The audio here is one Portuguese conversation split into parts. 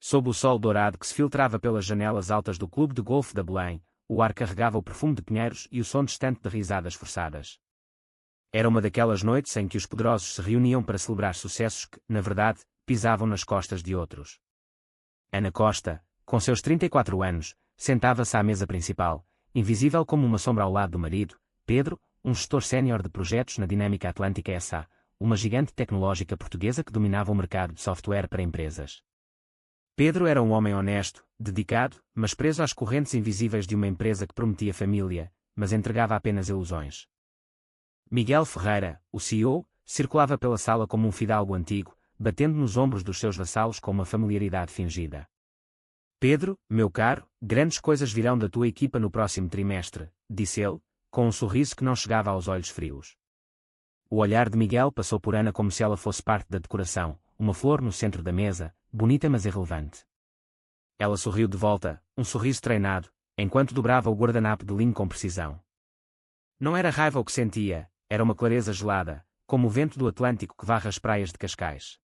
Sob o sol dourado que se filtrava pelas janelas altas do clube de golfe da Belém, o ar carregava o perfume de pinheiros e o som distante de risadas forçadas. Era uma daquelas noites em que os poderosos se reuniam para celebrar sucessos que, na verdade, pisavam nas costas de outros. Ana Costa, com seus 34 anos, sentava-se à mesa principal, invisível como uma sombra ao lado do marido, Pedro, um gestor sénior de projetos na Dinâmica Atlântica S.A., uma gigante tecnológica portuguesa que dominava o mercado de software para empresas. Pedro era um homem honesto, dedicado, mas preso às correntes invisíveis de uma empresa que prometia família, mas entregava apenas ilusões. Miguel Ferreira, o CEO, circulava pela sala como um fidalgo antigo, batendo nos ombros dos seus vassalos com uma familiaridade fingida. Pedro, meu caro, grandes coisas virão da tua equipa no próximo trimestre, disse ele, com um sorriso que não chegava aos olhos frios. O olhar de Miguel passou por Ana como se ela fosse parte da decoração, uma flor no centro da mesa, bonita mas irrelevante. Ela sorriu de volta, um sorriso treinado, enquanto dobrava o guardanapo de linho com precisão. Não era raiva o que sentia, era uma clareza gelada, como o vento do Atlântico que varre as praias de Cascais.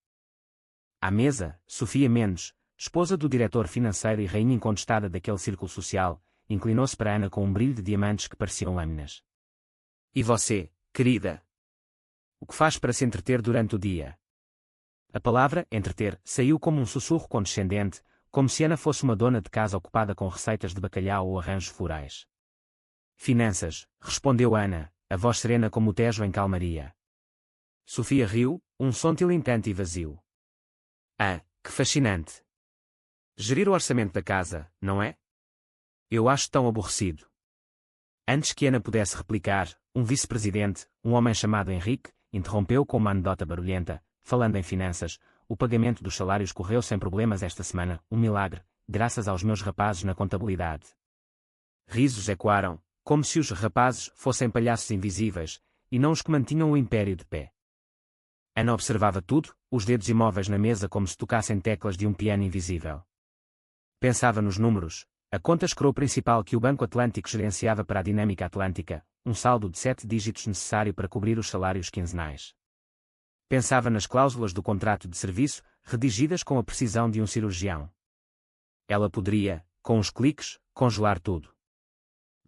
À mesa, Sofia Mendes, esposa do diretor financeiro e rainha incontestada daquele círculo social, inclinou-se para Ana com um brilho de diamantes que pareciam lâminas. E você, querida? O que faz para se entreter durante o dia? A palavra entreter saiu como um sussurro condescendente, como se Ana fosse uma dona de casa ocupada com receitas de bacalhau ou arranjos florais. Finanças, respondeu Ana, a voz serena como o Tejo em calmaria. Sofia riu, um som tilintante e vazio. Ah, que fascinante! Gerir o orçamento da casa, não é? Eu acho tão aborrecido. Antes que Ana pudesse replicar, um vice-presidente, um homem chamado Henrique, interrompeu com uma anedota barulhenta, falando em finanças. O pagamento dos salários correu sem problemas esta semana, um milagre, graças aos meus rapazes na contabilidade. Risos ecoaram, como se os rapazes fossem palhaços invisíveis, e não os que mantinham o império de pé. Ana observava tudo, os dedos imóveis na mesa como se tocassem teclas de um piano invisível. Pensava nos números, a conta escrow principal que o Banco Atlântico gerenciava para a Dinâmica Atlântica, um saldo de 7 dígitos necessário para cobrir os salários quinzenais. Pensava nas cláusulas do contrato de serviço, redigidas com a precisão de um cirurgião. Ela poderia, com uns cliques, congelar tudo.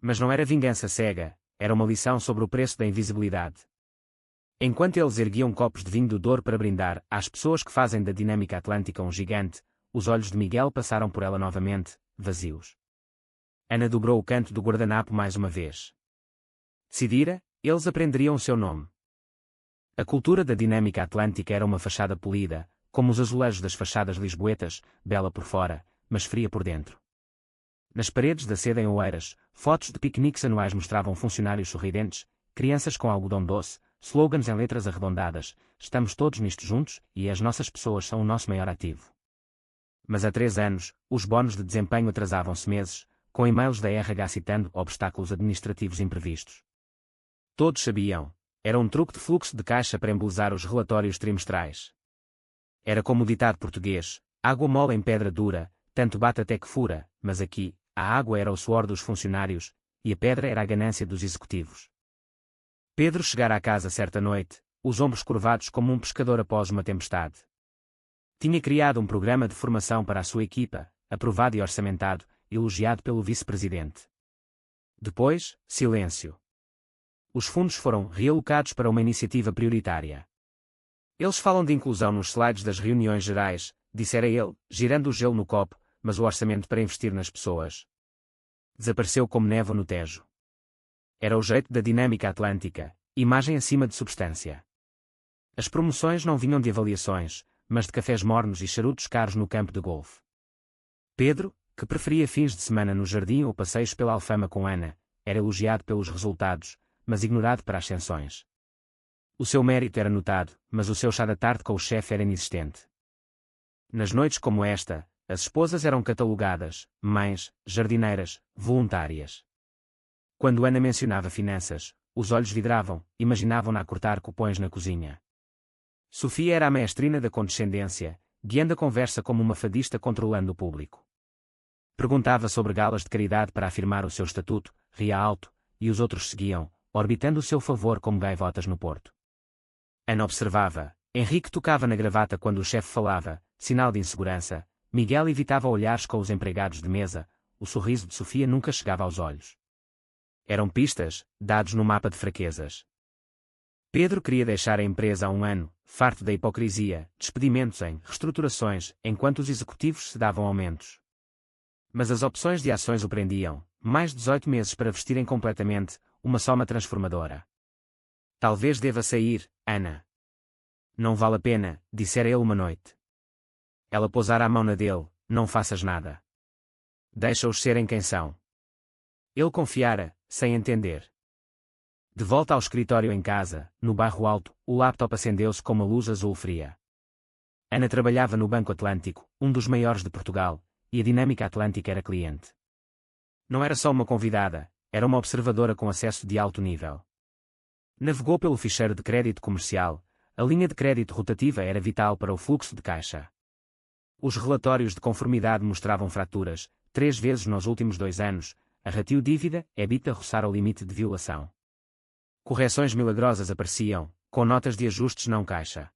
Mas não era vingança cega, era uma lição sobre o preço da invisibilidade. Enquanto eles erguiam copos de vinho do Douro para brindar às pessoas que fazem da Dinâmica Atlântica um gigante, os olhos de Miguel passaram por ela novamente, vazios. Ana dobrou o canto do guardanapo mais uma vez. Decidira, eles aprenderiam o seu nome. A cultura da Dinâmica Atlântica era uma fachada polida, como os azulejos das fachadas lisboetas, bela por fora, mas fria por dentro. Nas paredes da seda em Oeiras, fotos de piqueniques anuais mostravam funcionários sorridentes, crianças com algodão doce, slogans em letras arredondadas: estamos todos nisto juntos, e as nossas pessoas são o nosso maior ativo. Mas há 3 anos, os bónus de desempenho atrasavam-se meses, com e-mails da RH citando obstáculos administrativos imprevistos. Todos sabiam. Era um truque de fluxo de caixa para embelezar os relatórios trimestrais. Era como o ditado português: água mole em pedra dura, tanto bate até que fura, mas aqui, a água era o suor dos funcionários, e a pedra era a ganância dos executivos. Pedro chegara à casa certa noite, os ombros curvados como um pescador após uma tempestade. Tinha criado um programa de formação para a sua equipa, aprovado e orçamentado, elogiado pelo vice-presidente. Depois, silêncio. Os fundos foram realocados para uma iniciativa prioritária. Eles falam de inclusão nos slides das reuniões gerais, dissera ele, girando o gelo no copo, mas o orçamento para investir nas pessoas desapareceu como névoa no Tejo. Era o jeito da Dinâmica Atlântica, imagem acima de substância. As promoções não vinham de avaliações, mas de cafés mornos e charutos caros no campo de golfe. Pedro, que preferia fins de semana no jardim ou passeios pela Alfama com Ana, era elogiado pelos resultados, mas ignorado para ascensões. O seu mérito era notado, mas o seu chá da tarde com o chefe era inexistente. Nas noites como esta, as esposas eram catalogadas, mães, jardineiras, voluntárias. Quando Ana mencionava finanças, os olhos vidravam, imaginavam-na a cortar cupões na cozinha. Sofia era a maestrina da condescendência, guiando a conversa como uma fadista controlando o público. Perguntava sobre galas de caridade para afirmar o seu estatuto, ria alto, e os outros seguiam, orbitando o seu favor como gaivotas no Porto. Ana observava, Henrique tocava na gravata quando o chefe falava, sinal de insegurança, Miguel evitava olhares com os empregados de mesa, o sorriso de Sofia nunca chegava aos olhos. Eram pistas, dados no mapa de fraquezas. Pedro queria deixar a empresa há um ano, farto da hipocrisia, despedimentos em reestruturações, enquanto os executivos se davam aumentos. Mas as opções de ações o prendiam, mais 18 meses para vestirem completamente, uma soma transformadora. Talvez deva sair, Ana. Não vale a pena, dissera ele uma noite. Ela pousara a mão na dele, não faças nada. Deixa-os serem quem são. Ele confiara, sem entender. De volta ao escritório em casa, no bairro alto, o laptop acendeu-se com uma luz azul fria. Ana trabalhava no Banco Atlântico, um dos maiores de Portugal, e a Dinâmica Atlântica era cliente. Não era só uma convidada, era uma observadora com acesso de alto nível. Navegou pelo ficheiro de crédito comercial, a linha de crédito rotativa era vital para o fluxo de caixa. Os relatórios de conformidade mostravam fraturas, 3 vezes nos últimos 2 anos, a ratio dívida-EBITDA roçar o limite de violação. Correções milagrosas apareciam, com notas de ajustes não caixa.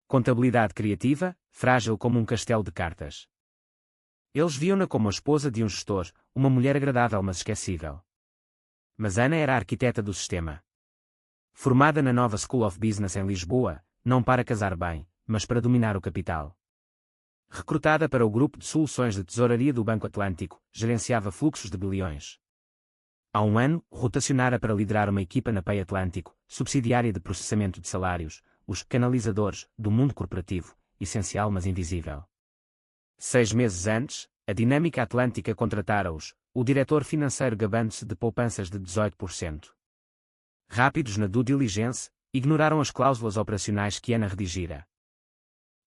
Contabilidade criativa, frágil como um castelo de cartas. Eles viam-na como a esposa de um gestor, uma mulher agradável mas esquecível. Mas Ana era a arquiteta do sistema. Formada na nova School of Business em Lisboa, não para casar bem, mas para dominar o capital. Recrutada para o grupo de soluções de tesouraria do Banco Atlântico, gerenciava fluxos de bilhões. Há um ano, rotacionara para liderar uma equipa na Pay Atlântico, subsidiária de processamento de salários, os canalizadores do mundo corporativo, essencial mas invisível. 6 meses antes, a Dinâmica Atlântica contratara-os, o diretor financeiro gabando-se de poupanças de 18%. Rápidos na due diligence, ignoraram as cláusulas operacionais que Ana redigira.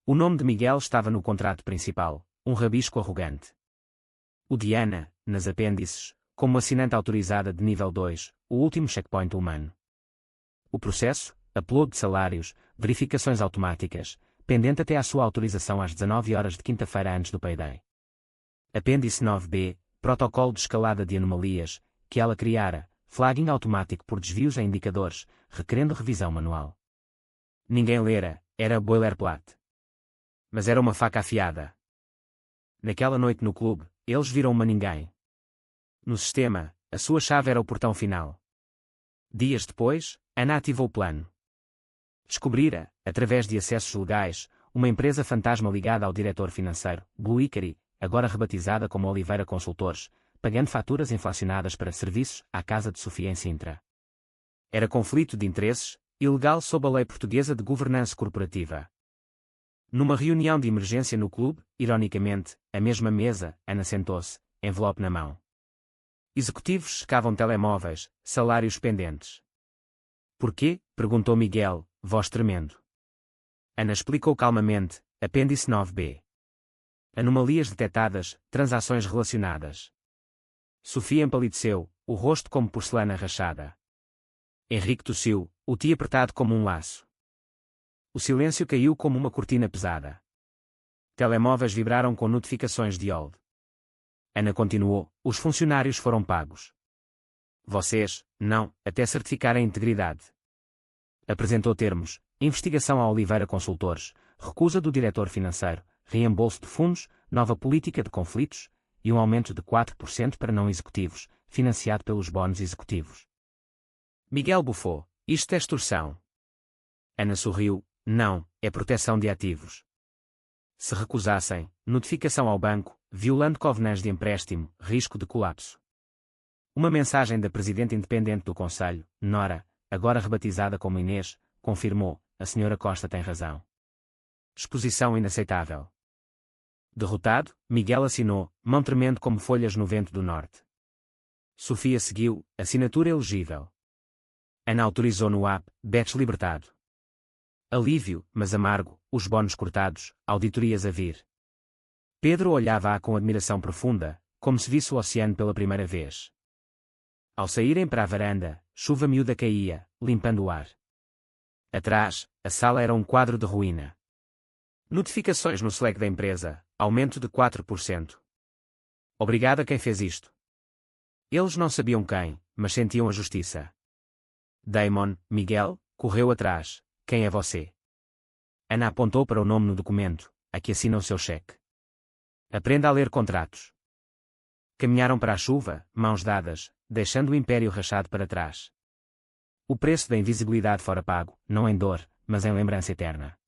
O nome de Miguel estava no contrato principal, um rabisco arrogante. O de Ana, nas apêndices, como assinante autorizada de nível 2, o último checkpoint humano. O processo, upload de salários, verificações automáticas, pendente até à sua autorização às 19 horas de quinta-feira antes do payday. Apêndice 9b, protocolo de escalada de anomalias, que ela criara, flagging automático por desvios a indicadores, requerendo revisão manual. Ninguém lera, era boilerplate. Mas era uma faca afiada. Naquela noite no clube, eles viram uma ninguém. No sistema, a sua chave era o portão final. Dias depois, Ana ativou o plano. Descobrira, através de acessos legais, uma empresa fantasma ligada ao diretor financeiro, Blue Icary, agora rebatizada como Oliveira Consultores, pagando faturas inflacionadas para serviços à casa de Sofia em Sintra. Era conflito de interesses, ilegal sob a lei portuguesa de governança corporativa. Numa reunião de emergência no clube, ironicamente, à mesma mesa, Ana sentou-se, envelope na mão. Executivos checavam telemóveis, salários pendentes. Porquê? Perguntou Miguel, voz tremendo. Ana explicou calmamente, apêndice 9b. Anomalias detectadas, transações relacionadas. Sofia empalideceu, o rosto como porcelana rachada. Henrique tossiu, o ti apertado como um laço. O silêncio caiu como uma cortina pesada. Telemóveis vibraram com notificações de hold. Ana continuou, os funcionários foram pagos. Vocês, não, até certificar a integridade. Apresentou termos, investigação a Oliveira Consultores, recusa do diretor financeiro, reembolso de fundos, nova política de conflitos, e um aumento de 4% para não executivos, financiado pelos bónus executivos. Miguel bufou, isto é extorsão. Ana sorriu, não, é proteção de ativos. Se recusassem, notificação ao banco, violando covenants de empréstimo, risco de colapso. Uma mensagem da presidente independente do Conselho, Nora, agora rebatizada como Inês, confirmou, a senhora Costa tem razão. Exposição inaceitável. Derrotado, Miguel assinou, mão tremendo como folhas no vento do norte. Sofia seguiu, assinatura elegível. Ana autorizou no app, bets libertado. Alívio, mas amargo, os bónus cortados, auditorias a vir. Pedro olhava-a com admiração profunda, como se visse o oceano pela primeira vez. Ao saírem para a varanda, chuva miúda caía, limpando o ar. Atrás, a sala era um quadro de ruína. Notificações no Slack da empresa, aumento de 4%. Obrigado a quem fez isto. Eles não sabiam quem, mas sentiam a justiça. Damon, Miguel, correu atrás. Quem é você? Ana apontou para o nome no documento, a que assina o seu cheque. Aprenda a ler contratos. Caminharam para a chuva, mãos dadas, deixando o império rachado para trás. O preço da invisibilidade fora pago, não em dor, mas em lembrança eterna.